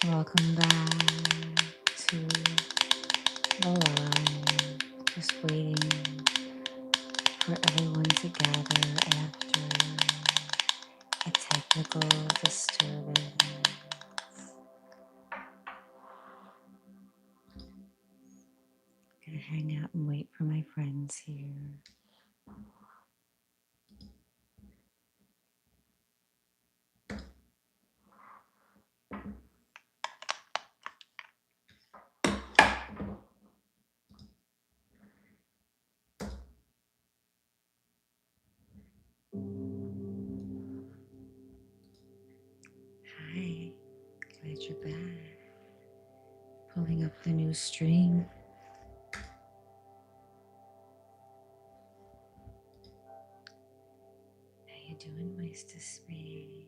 Welcome back to the live. Just waiting for everyone to gather after a technical disturbance. I'm gonna hang out and wait for my friends here. Hi, glad you're back. Pulling up the new stream. How you doing, Waste Space?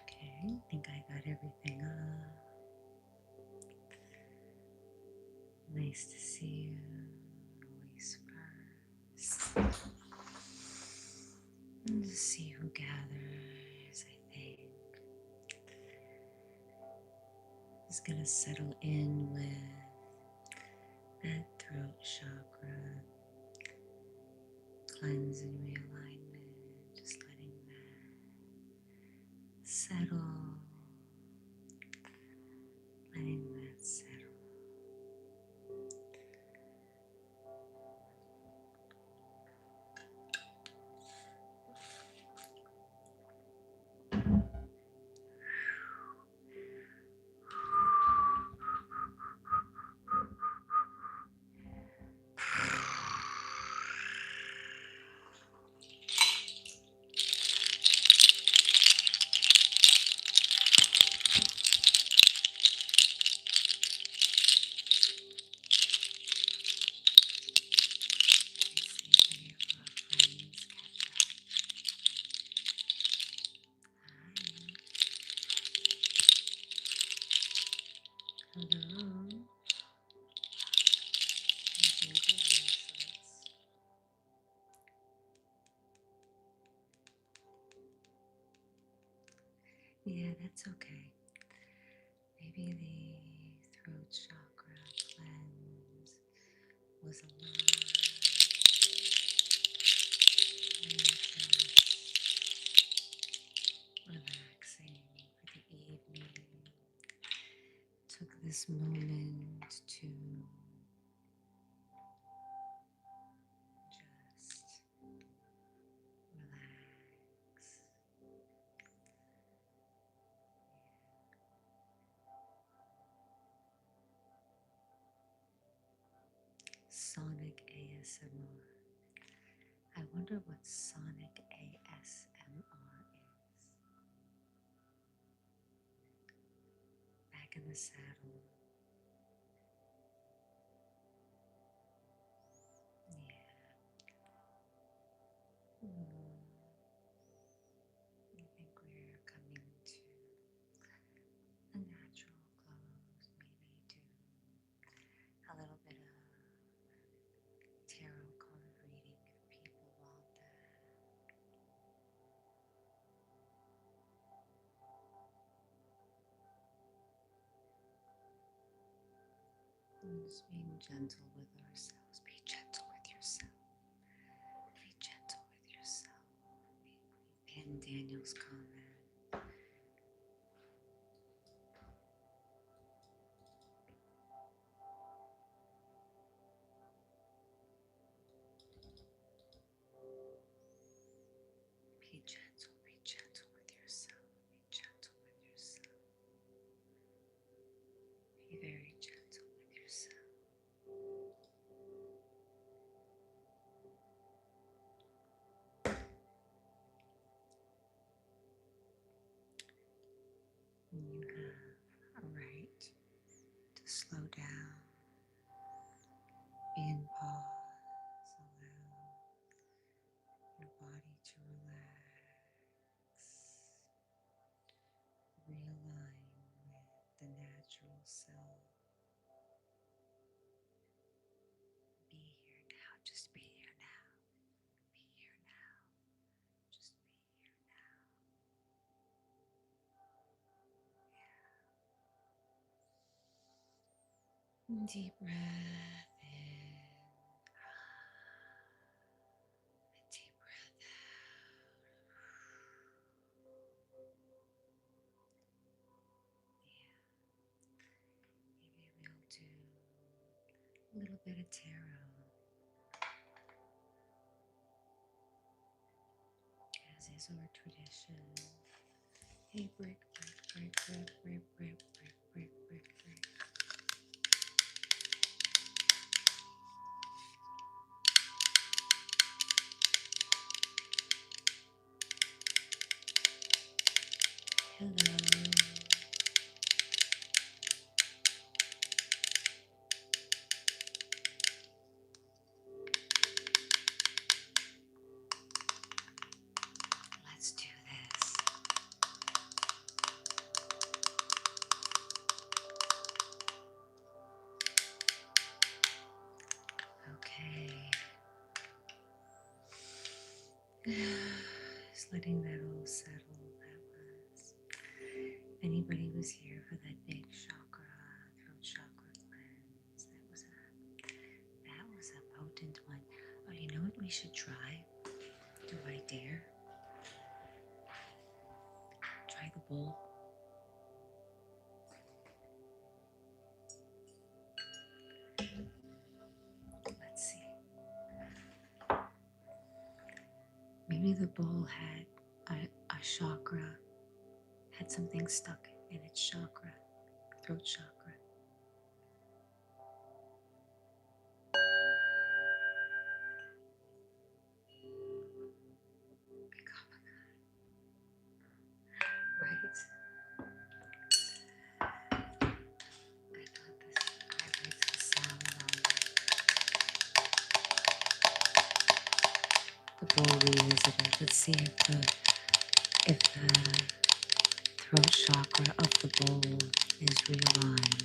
Okay, I think I got everything up. Nice to see you. Always first. And to see who gathers, I think. Is gonna settle in with that throat chakra, cleanse and realignment, just letting that settle, letting that settle. Hello. Yeah, that's okay. Maybe the throat chakra cleanse was a lot relaxing for the evening. Took this moment to just relax. Sonic ASMR. I wonder what Sonic ASMR is. Back in the saddle. Yeah. I think we're coming to a natural close. Maybe do a little bit of tarot card reading if people want that. And just being gentle with ourselves. Be gentle with yourself. Be gentle with yourself. And Daniel's comment. Be gentle with yourself. Be gentle with yourself. Be very gentle with yourself. You have a right to slow down, be in pause, allow your body to relax, realign with the natural self. Just be here now. Be here now. Just be here now. Yeah. Deep breath in. And deep breath out. Yeah. Maybe we'll do a little bit of tarot. As is our tradition. Hey, break, break, break, break, break, break, break, break, break, break. Hello. Let's do this. Okay. Just letting that all settle. That was. Anybody was here for that big chakra, throat chakra cleanse. That was a potent one. Oh, you know what we should try? Do I dare? Try the bowl. Let's see. Maybe the bowl had a chakra, had something stuck in its chakra, throat chakra. Right? I thought this vibrates the sound on the bowl revisited. Let's see if the throat chakra of the bowl is realigned.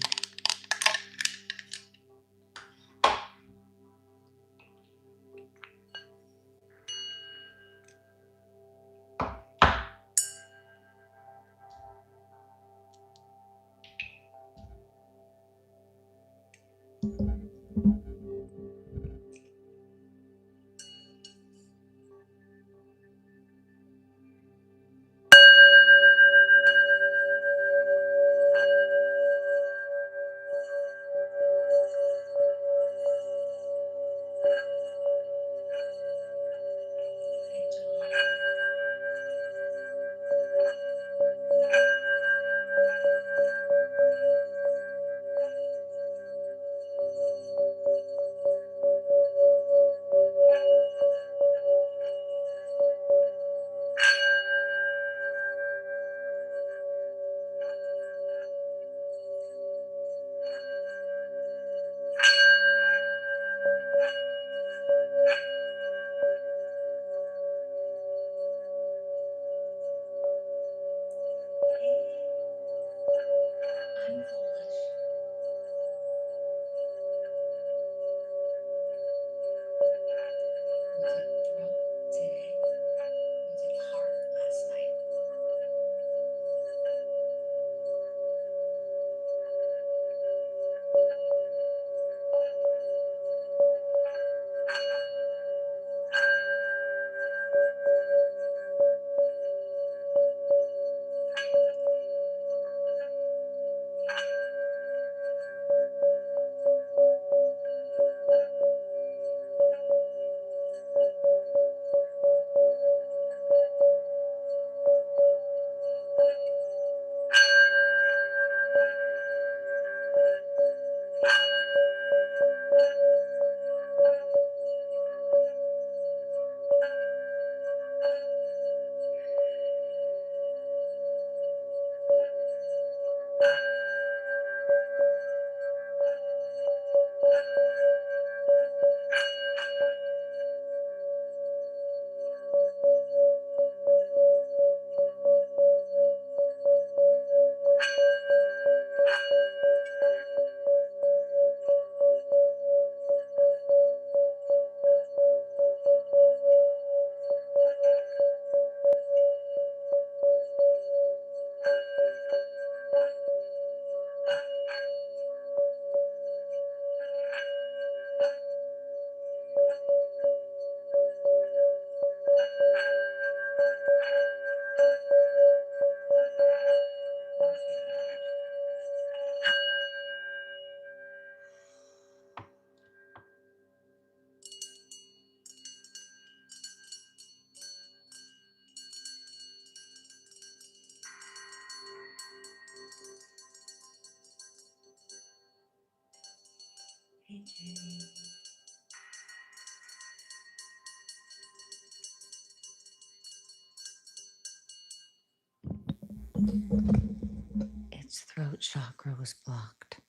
Hey, Jenny. Its throat chakra was blocked.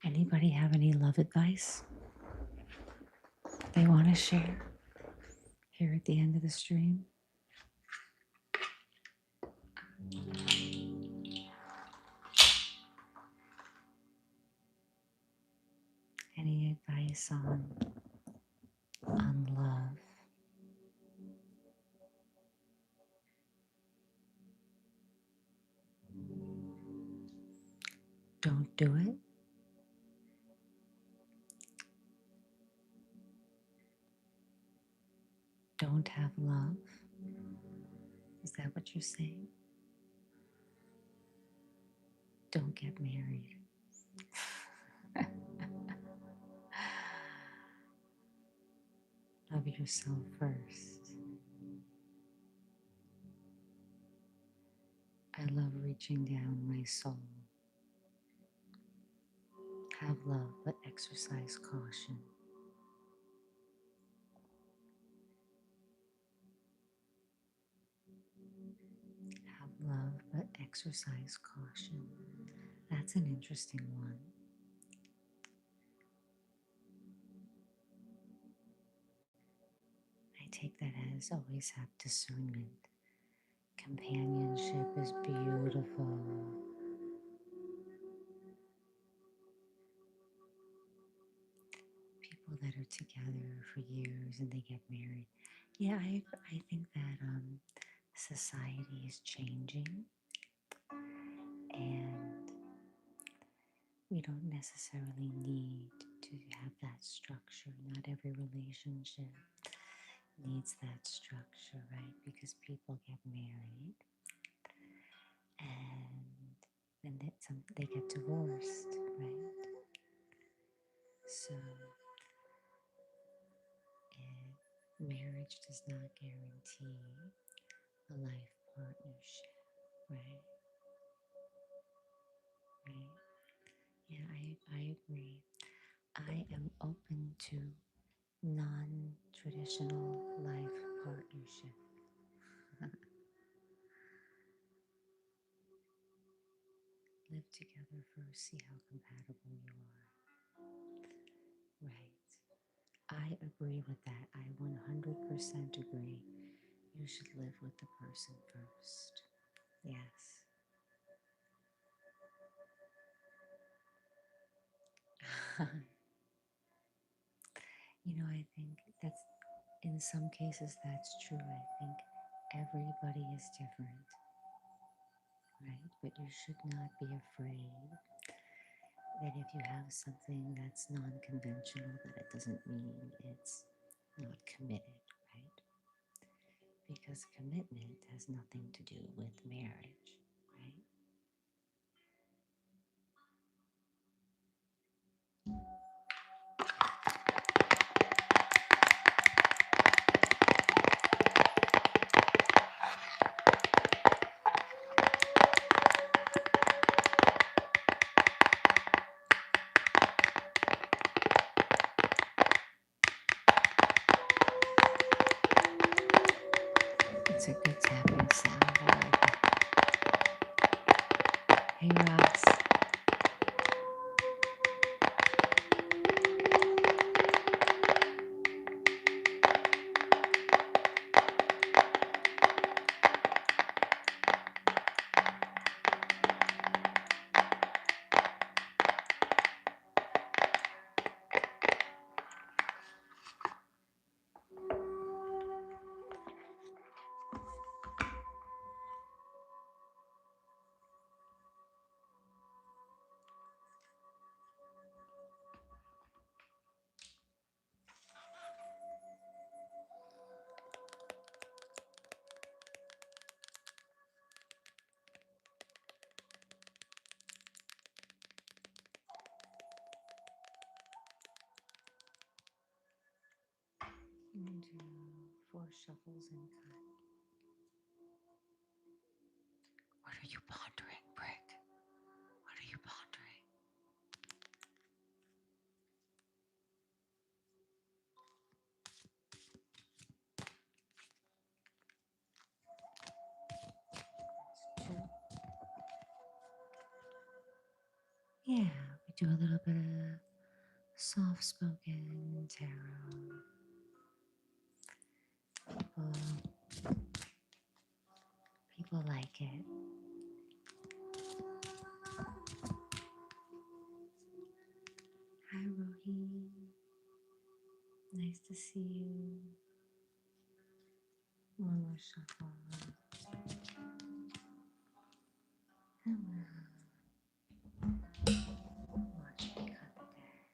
Anybody have any love advice they want to share here at the end of the stream? Any advice on love? Don't do it. Don't have love. Is that what you're saying? Don't get married. Love yourself first. I love reaching down my soul. Have love, but exercise caution. Have love, but exercise caution. That's an interesting one. I take that as always have discernment. Companionship is beautiful. People that are together for years and they get married. Yeah, I think that society is changing and we don't necessarily need to have that structure. Not every relationship needs that structure, right? Because people get married and then they get divorced, right? So marriage does not guarantee a life partnership, right? Right? Yeah, I agree. I am open to non-traditional life partnership. Live together first, see how compatible you are. Right. I agree with that. I 100% agree. You should live with the person first. Yes. I think that's, in some cases, that's true. I think everybody is different, right? But you should not be afraid that if you have something that's non-conventional, that it doesn't mean it's not committed, right? Because commitment has nothing to do with marriage, right? It's a good tapping sound. I like it. Hey, Ross. 4 shuffles and cut. What are you pondering, Brick? What are you pondering? That's 2. Yeah, we do a little bit of soft spoken tarot. People like it. Hi, Rohi. Nice to see you. One more shuffle. Watch me cut the deck.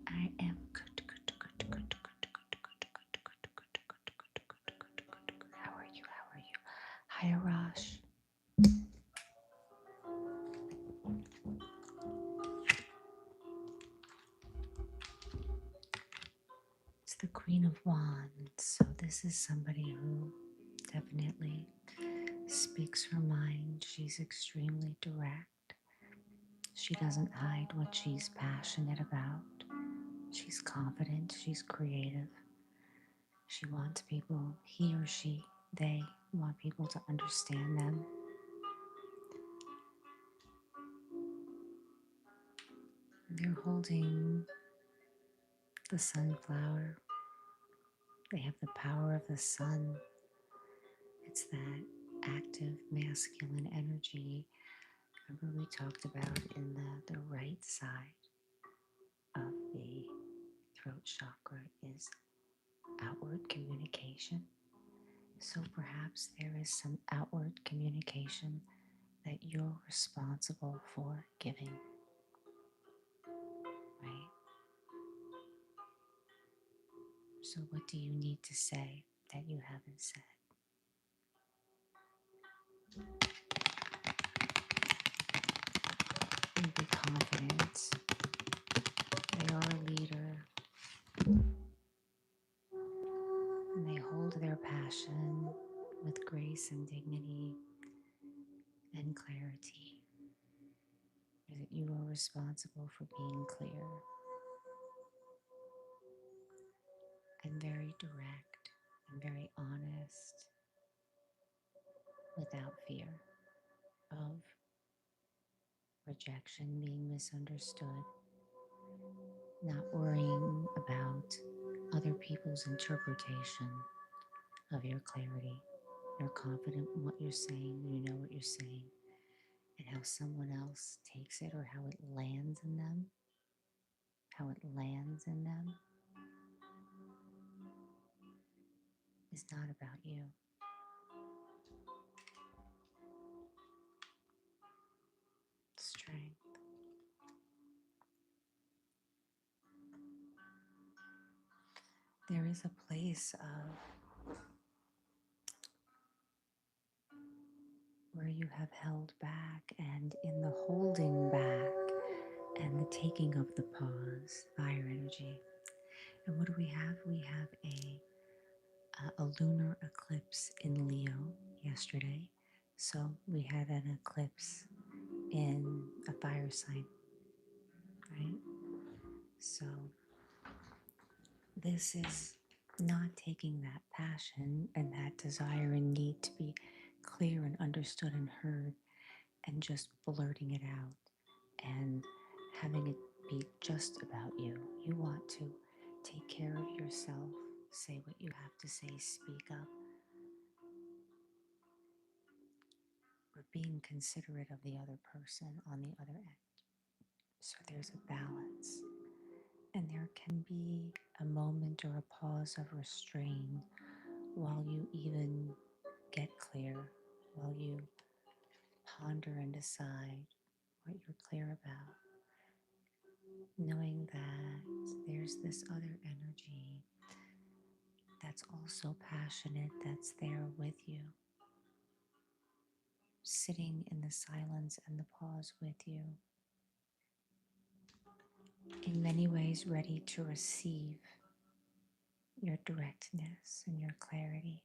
I am good. How are you? Hi, Arash. It's the Queen of Wands. So this is somebody who definitely speaks her mind. She's extremely direct. She doesn't hide what she's passionate about. She's confident. She's creative. She wants people, he or she, they want people to understand them. They're holding the sunflower. They have the power of the sun. It's that active masculine energy. Remember we talked about in the right side of the throat chakra is outward communication. So perhaps there is some outward communication that you're responsible for giving, right? So what do you need to say that you haven't said? And be confident. They are a leader. And they hold their passion with grace and dignity and clarity. That you are responsible for being clear and very direct and very honest without fear of rejection, being misunderstood, not worrying about other people's interpretation of your clarity. You're confident in what you're saying, you know what you're saying, and how someone else takes it or how it lands in them, is not about you. Strength. There is a place of where you have held back, and in the holding back and the taking of the pause, fire energy. And what do we have? We have a lunar eclipse in Leo yesterday. So we had an eclipse in a fire sign, right? So this is not taking that passion and that desire and need to be clear and understood and heard and just blurting it out and having it be just about you. You want to take care of yourself, say what you have to say, speak up, but being considerate of the other person on the other end. So there's a balance. And there can be a moment or a pause of restraint while you even get clear, while you ponder and decide what you're clear about, knowing that there's this other energy that's also passionate, that's there with you, sitting in the silence and the pause with you. in many ways ready to receive your directness and your clarity.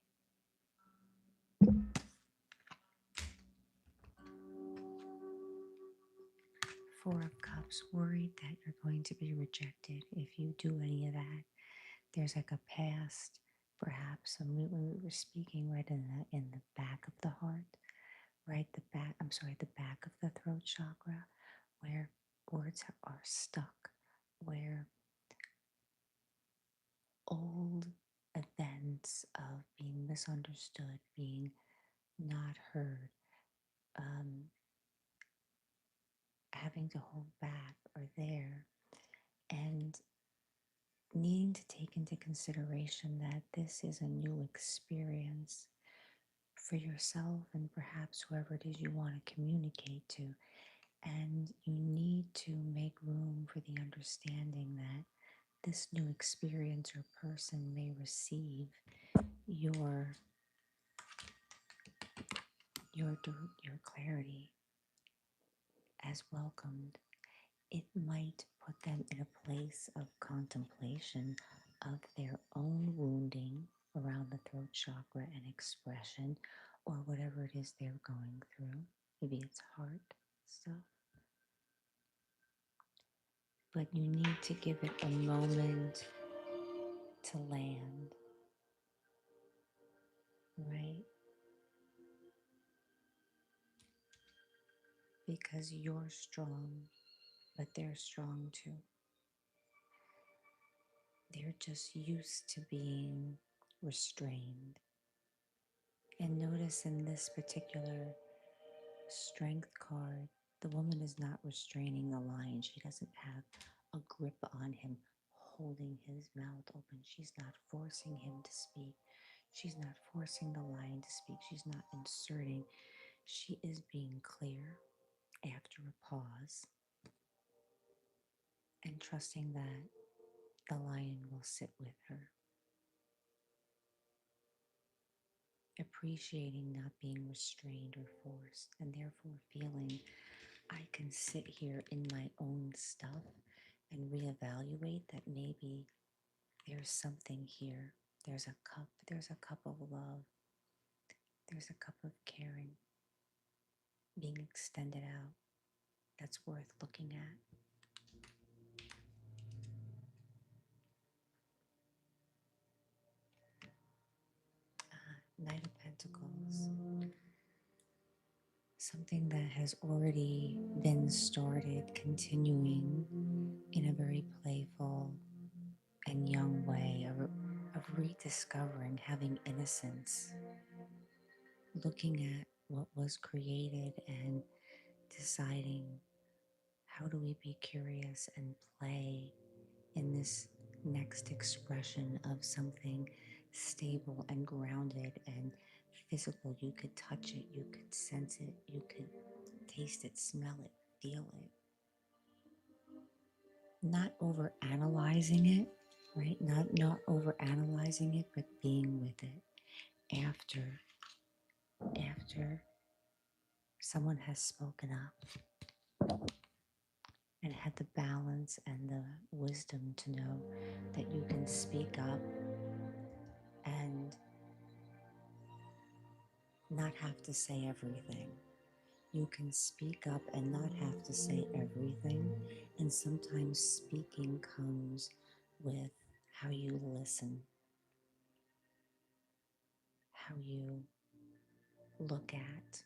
Four of Cups, worried that you're going to be rejected if you do any of that. There's like a past, perhaps, when we were speaking right in the back of the heart, right? The back of the throat chakra, where words are stuck, where old events of being misunderstood, being not heard, um, having to hold back are there, and needing to take into consideration that this is a new experience for yourself and perhaps whoever it is you want to communicate to. And you need to make room for the understanding that this new experience or person may receive your your clarity as welcomed. It might put them in a place of contemplation of their own wounding around the throat chakra and expression, or whatever it is they're going through. Maybe it's heart stuff. But you need to give it a moment to land, right? Because you're strong, but they're strong too. They're just used to being restrained. And notice in this particular strength card, the woman is not restraining the lion. She doesn't have a grip on him, holding his mouth open. She's not forcing him to speak. She's not forcing the lion to speak. She's not inserting. She is being clear after a pause and trusting that the lion will sit with her, appreciating not being restrained or forced, and therefore feeling I can sit here in my own stuff and reevaluate that maybe there's something here. There's a cup of love, there's a cup of caring being extended out that's worth looking at. Knight of Pentacles, something that has already been started, continuing in a very playful and young way of rediscovering, having innocence, looking at what was created and deciding how do we be curious and play in this next expression of something stable and grounded and physical. You could touch it, you could sense it, you could taste it, smell it, feel it. Not over analyzing it, right? Not over analyzing it, but being with it after someone has spoken up and had the balance and the wisdom to know that you can speak up and not have to say everything. You can speak up and not have to say everything. And sometimes speaking comes with how you listen, how you look at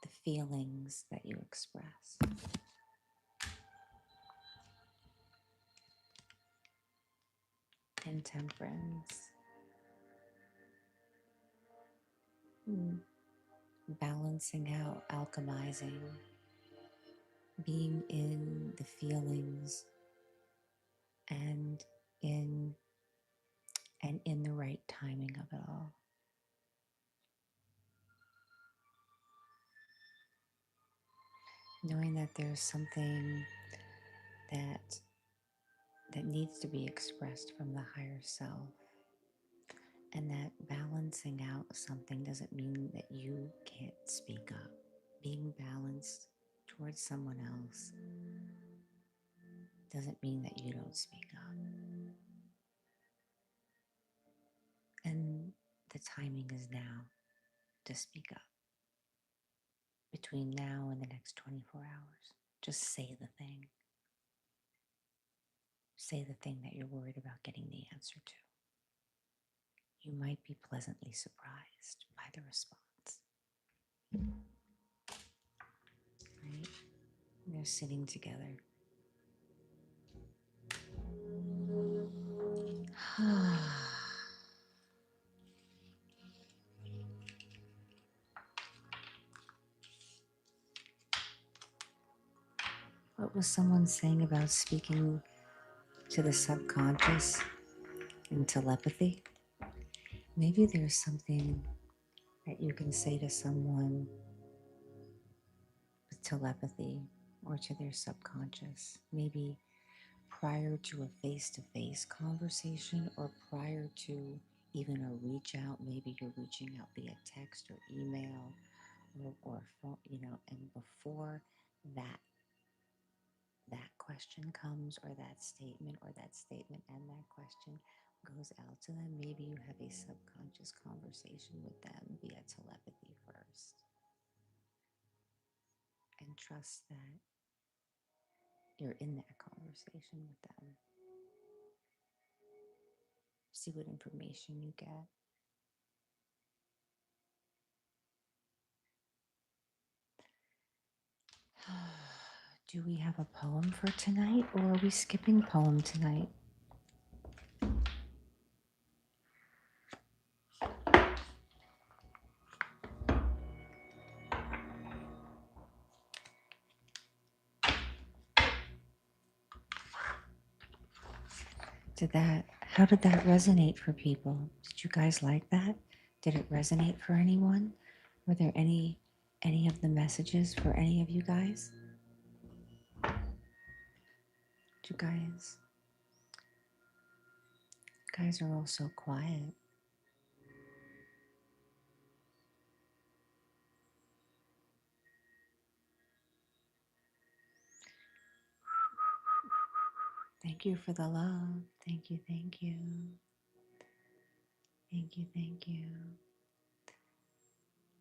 the feelings that you express. And Temperance, balancing out, alchemizing, being in the feelings and in in the right timing of it all. Knowing that there's something that needs to be expressed from the higher self, and that balancing out something doesn't mean that you can't speak up. Being balanced towards someone else doesn't mean that you don't speak up. And the timing is now to speak up. Between now and the next 24 hours, just say the thing. Say the thing that you're worried about getting the answer to. You might be pleasantly surprised by the response. Right? They're sitting together. What was someone saying about speaking to the subconscious and telepathy? Maybe there's something that you can say to someone with telepathy or to their subconscious. Maybe prior to a face-to-face conversation or prior to even a reach out. Maybe you're reaching out via text or email or phone, and before that question comes, or that statement and that question goes out to them, maybe you have a subconscious conversation with them via telepathy first, and trust that you're in that conversation with them. See what information you get. Do we have a poem for tonight, or are we skipping poem tonight? How did that resonate for people? Did you guys like that? Did it resonate for anyone? Were there any of the messages for any of you guys? You guys are all so quiet. Thank you for the love. Thank you, thank you. Thank you, thank you.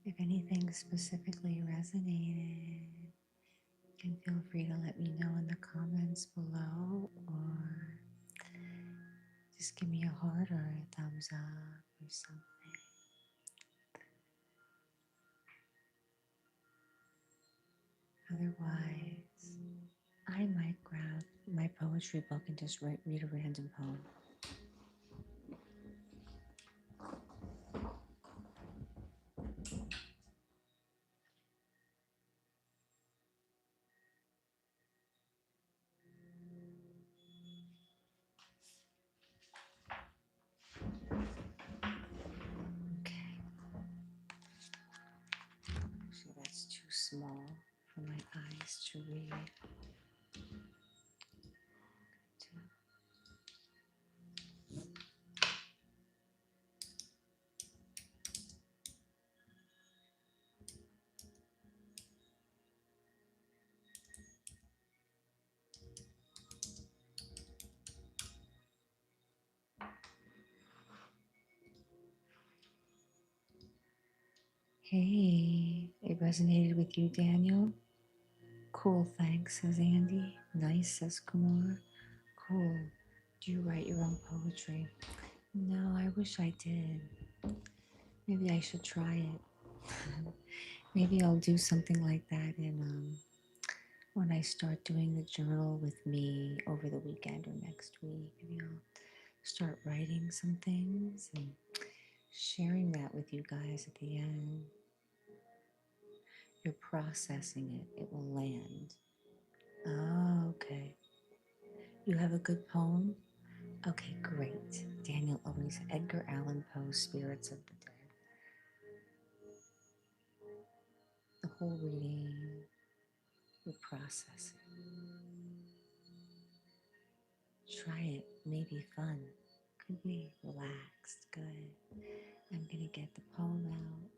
If anything specifically resonated, you can feel free to let me know in the comments below, or just give me a heart or a thumbs up or something. Otherwise, I might grab my poetry book and just read a random poem. Okay. So that's too small for my eyes to read. Hey, it resonated with you, Daniel? Cool, thanks, says Andy. Nice, says Kumar. Cool. Do you write your own poetry? No, I wish I did. Maybe I should try it. Maybe I'll do something like that when I start doing the journal with me over the weekend or next week. Maybe I'll start writing some things and sharing that with you guys at the end. You're processing it. It will land. Oh, okay. You have a good poem? Okay, great. Daniel always Edgar Allan Poe, Spirits of the Dead. The whole reading, you're processing. Try it. Maybe fun. Could be relaxed. Good. I'm gonna get the poem out.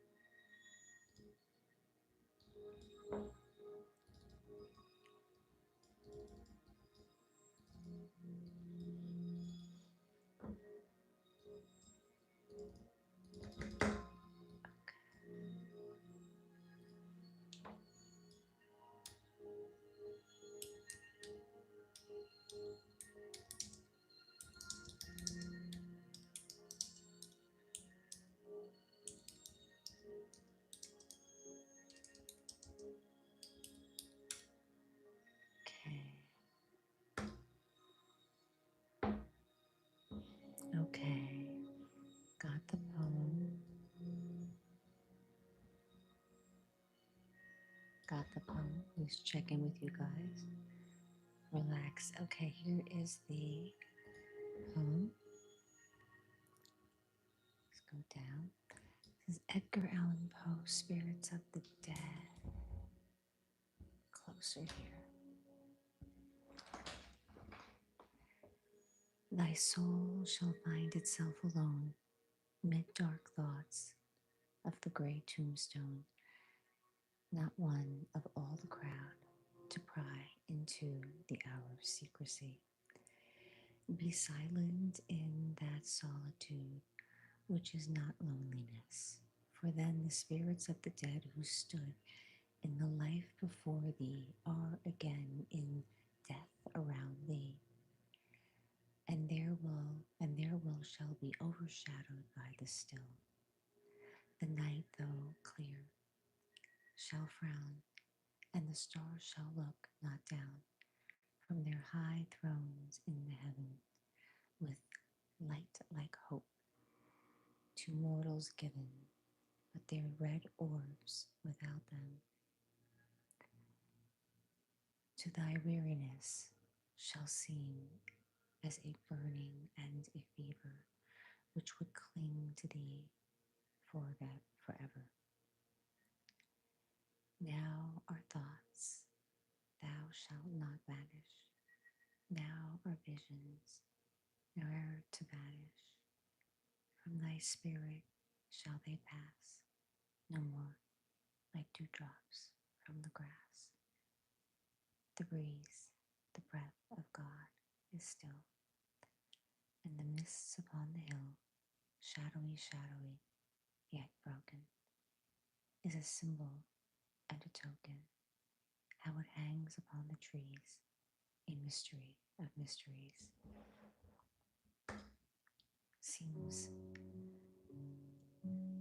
Got the poem. Just check in with you guys. Relax. Okay, here is the poem. Let's go down. This is Edgar Allan Poe, Spirits of the Dead. Closer here. Thy soul shall find itself alone mid dark thoughts of the grey tombstone, not one of all the crowd to pry into the hour of secrecy. Be silent in that solitude which is not loneliness, for then the spirits of the dead who stood in the life before thee are again in death around thee, and their will shall be overshadowed by the still. The night, though clear, shall frown, and the stars shall look not down from their high thrones in the heaven, with light like hope to mortals given, but their red orbs without them to thy weariness shall seem as a burning and a fever which would cling to thee for that forever. Now are thoughts, thou shalt not vanish. Now are visions, ne'er to vanish. From thy spirit shall they pass, no more like dewdrops from the grass. The breeze, the breath of God is still, and the mists upon the hill, shadowy, shadowy, yet broken, is a symbol and a token, how it hangs upon the trees, a mystery of mysteries. Seems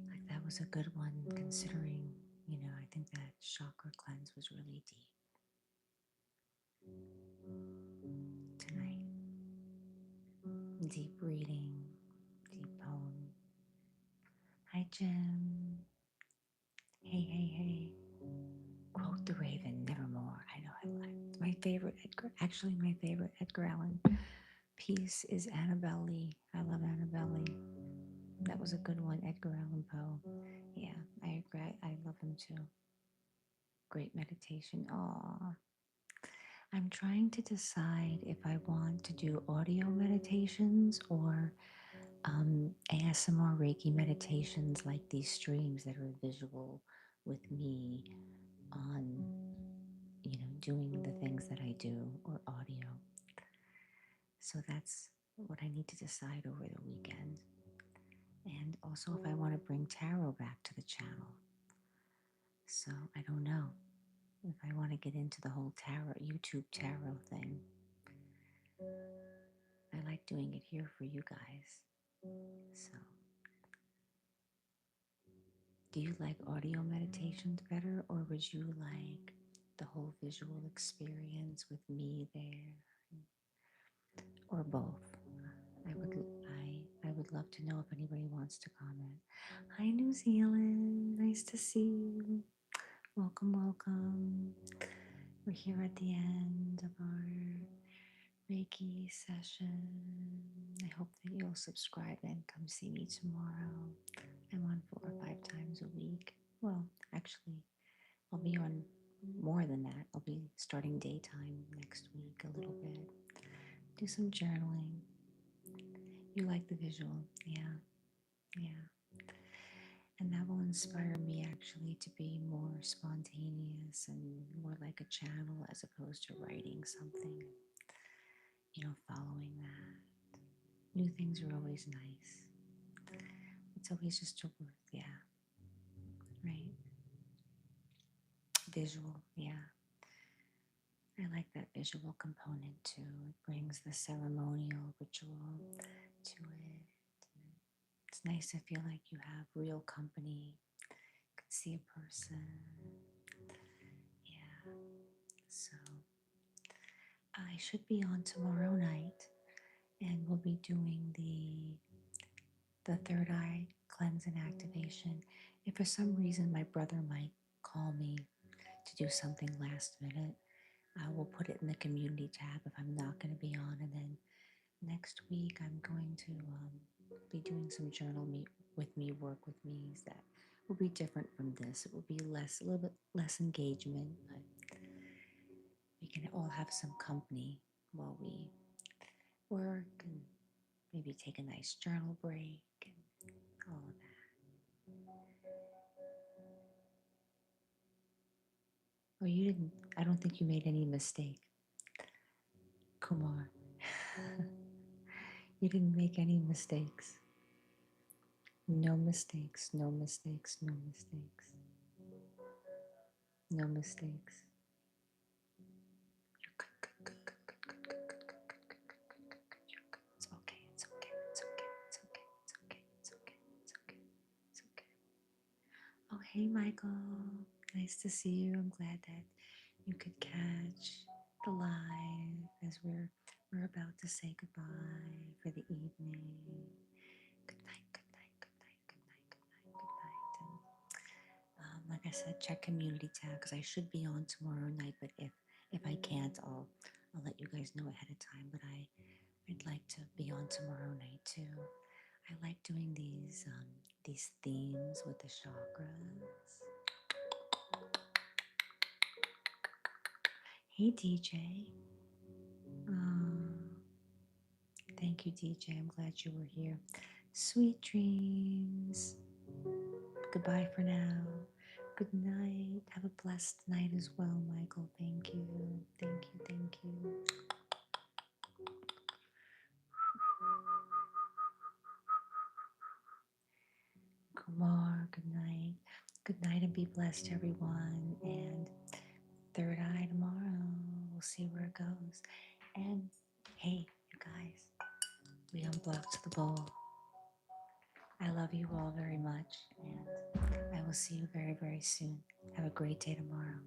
like that was a good one considering, I think that chakra cleanse was really deep tonight. Deep reading, deep poem. Hi, Jim. Hey, hey, hey. Quote the Raven, nevermore. I know I like my favorite actually my favorite Edgar Allan piece is Annabelle Lee. I love Annabelle Lee. That was a good one, Edgar Allan Poe. Yeah, I agree. I love him too. Great meditation. Aw. I'm trying to decide if I want to do audio meditations or ASMR Reiki meditations like these streams that are visual with me on, doing the things that I do or audio. So that's what I need to decide over the weekend. And also if I want to bring tarot back to the channel. So I don't know if I want to get into the whole tarot, YouTube tarot thing. I like doing it here for you guys. So, do you like audio meditations better, or would you like the whole visual experience with me there, or both? I would love to know if anybody wants to comment. Hi, New Zealand. Nice to see you. Welcome, welcome. We're here at the end of our Reiki session. I hope that you'll subscribe and come see me tomorrow. I'm on 4 or 5 times a week. Well, actually, I'll be on more than that. I'll be starting daytime next week a little bit. Do some journaling. You like the visual? Yeah, yeah. And that will inspire me actually to be more spontaneous and more like a channel as opposed to writing something, following that. New things are always nice. It's always just a word, yeah, right? Visual, yeah. I like that visual component too. It brings the ceremonial ritual to it. It's nice to feel like you have real company. You can see a person. Yeah. So I should be on tomorrow night and we'll be doing the third eye cleanse and activation. If for some reason my brother might call me to do something last minute, I will put it in the community tab if I'm not going to be on. And then next week, I'm going to be doing some journal with me, work with me's that will be different from this. It will be a little bit less engagement, but we can all have some company while we work and maybe take a nice journal break and all of that. Oh, you didn't, I don't think you made any mistake, Kumar. You didn't make any mistakes. No mistakes, no mistakes, no mistakes, no mistakes. You're good, good, good, good, good, good, good, good, good, good, good, good, good, good, good. You're good. It's okay, it's okay, it's okay, it's okay, it's okay, it's okay, it's okay, it's okay. Oh, hey, Michael. Nice to see you. I'm glad that you could catch the live as we're about to say goodbye for the evening. Good night, good night, good night, good night, good night, good night. And like I said, check community tab because I should be on tomorrow night. But if I can't, I'll let you guys know ahead of time. But I'd like to be on tomorrow night too. I like doing these themes with the chakras. Hey DJ. Thank you, DJ. I'm glad you were here. Sweet dreams. Goodbye for now. Good night. Have a blessed night as well, Michael. Thank you. Thank you. Thank you. Kumar, good night. Good night and be blessed, everyone. And third eye tomorrow. We'll see where it goes. And hey, you guys, we unblocked the bowl. I love you all very much, and I will see you very, very soon. Have a great day tomorrow.